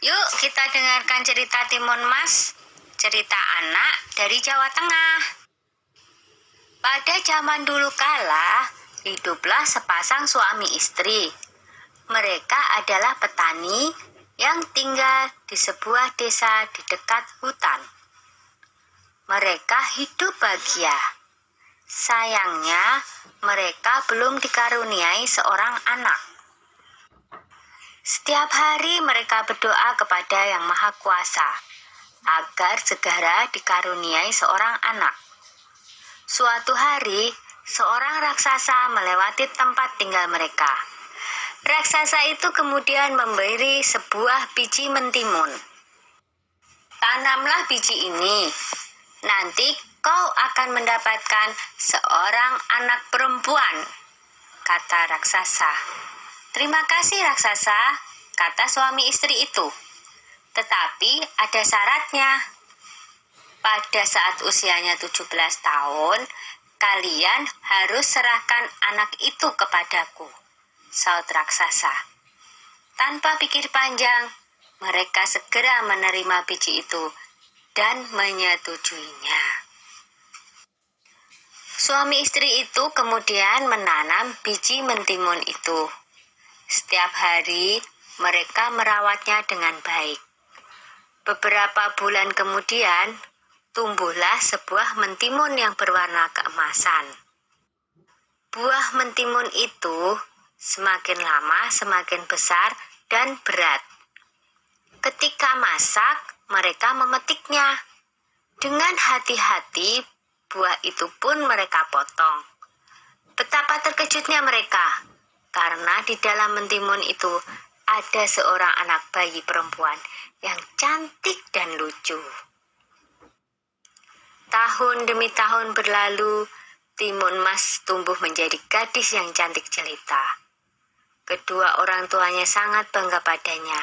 Yuk kita dengarkan cerita Timun Mas, cerita anak dari Jawa Tengah. Pada zaman dulu kala, hiduplah sepasang suami istri. Mereka adalah petani yang tinggal di sebuah desa di dekat hutan. Mereka hidup bahagia. Sayangnya, mereka belum dikaruniai seorang anak. Setiap hari mereka berdoa kepada Yang Maha Kuasa agar segera dikaruniai seorang anak. Suatu hari, seorang raksasa melewati tempat tinggal mereka. Raksasa itu kemudian memberi sebuah biji mentimun. Tanamlah biji ini. Nanti kau akan mendapatkan seorang anak perempuan, kata raksasa. Terima kasih raksasa, kata suami istri itu. Tetapi ada syaratnya. Pada saat usianya 17 tahun, kalian harus serahkan anak itu kepadaku, saut raksasa. Tanpa pikir panjang, mereka segera menerima biji itu dan menyetujuinya. Suami istri itu kemudian menanam biji mentimun itu. Setiap hari mereka merawatnya dengan baik. Beberapa bulan kemudian, tumbuhlah sebuah mentimun yang berwarna keemasan. Buah mentimun itu semakin lama semakin besar dan berat. Ketika masak, mereka memetiknya. Dengan hati-hati, buah itu pun mereka potong. Betapa terkejutnya mereka, karena di dalam mentimun itu ada seorang anak bayi perempuan yang cantik dan lucu. Tahun demi tahun berlalu, Timun Mas tumbuh menjadi gadis yang cantik jelita. Kedua orang tuanya sangat bangga padanya.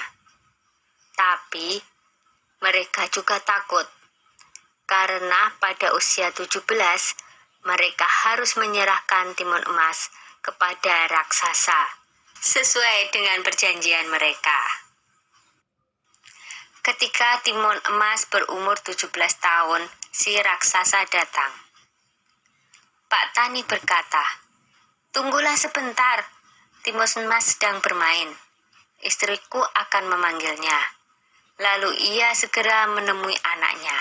Tapi mereka juga takut, karena pada usia 17, mereka harus menyerahkan Timun Emas kepada raksasa, sesuai dengan perjanjian mereka. Ketika Timun Emas berumur 17 tahun, si raksasa datang. Pak Tani berkata, "Tunggulah sebentar, Timun Emas sedang bermain. Istriku akan memanggilnya." Lalu ia segera menemui anaknya.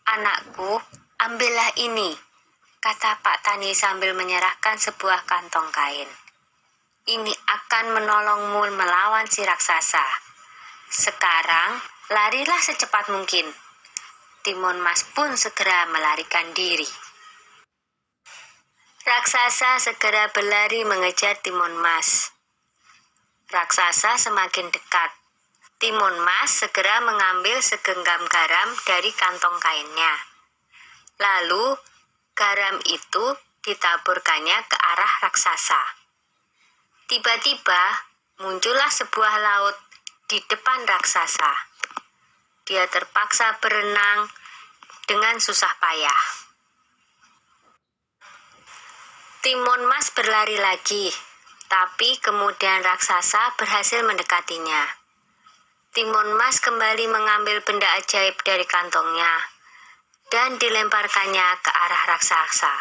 "Anakku, ambillah ini," kata Pak Tani sambil menyerahkan sebuah kantong kain. "Ini akan menolongmu melawan si raksasa. Sekarang, larilah secepat mungkin." Timun Mas pun segera melarikan diri. Raksasa segera berlari mengejar Timun Mas. Raksasa semakin dekat. Timun Mas segera mengambil segenggam garam dari kantong kainnya. Lalu, garam itu ditaburkannya ke arah raksasa. Tiba-tiba, muncullah sebuah laut di depan raksasa. Dia terpaksa berenang dengan susah payah. Timun Mas berlari lagi, tapi kemudian raksasa berhasil mendekatinya. Timun Mas kembali mengambil benda ajaib dari kantongnya dan dilemparkannya ke arah raksasa.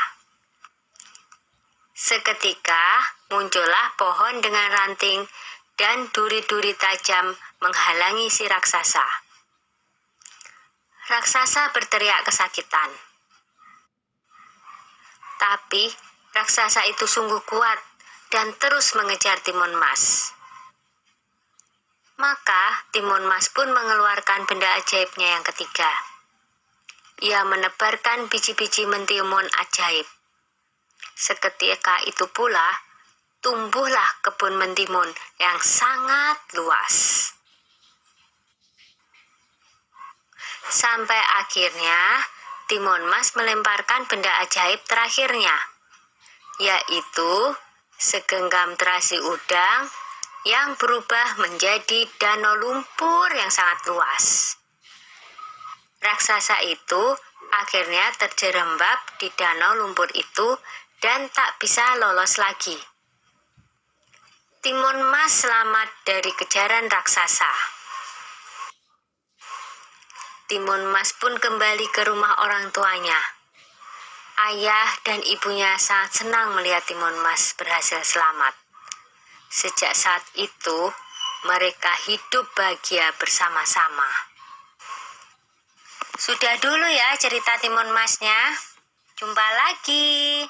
Seketika muncullah pohon dengan ranting dan duri-duri tajam menghalangi si raksasa. Raksasa berteriak kesakitan. Tapi raksasa itu sungguh kuat dan terus mengejar Timun Mas. Maka Timun Mas pun mengeluarkan benda ajaibnya yang ketiga. Ia menebarkan biji-biji mentimun ajaib. Seketika itu pula, tumbuhlah kebun mentimun yang sangat luas. Sampai akhirnya, Timun Mas melemparkan benda ajaib terakhirnya, yaitu segenggam terasi udang yang berubah menjadi danau lumpur yang sangat luas. Raksasa itu akhirnya terjerembab di danau lumpur itu dan tak bisa lolos lagi. Timun Mas selamat dari kejaran raksasa. Timun Mas pun kembali ke rumah orang tuanya. Ayah dan ibunya sangat senang melihat Timun Mas berhasil selamat. Sejak saat itu, mereka hidup bahagia bersama-sama. Sudah dulu ya cerita Timun Masnya. Jumpa lagi.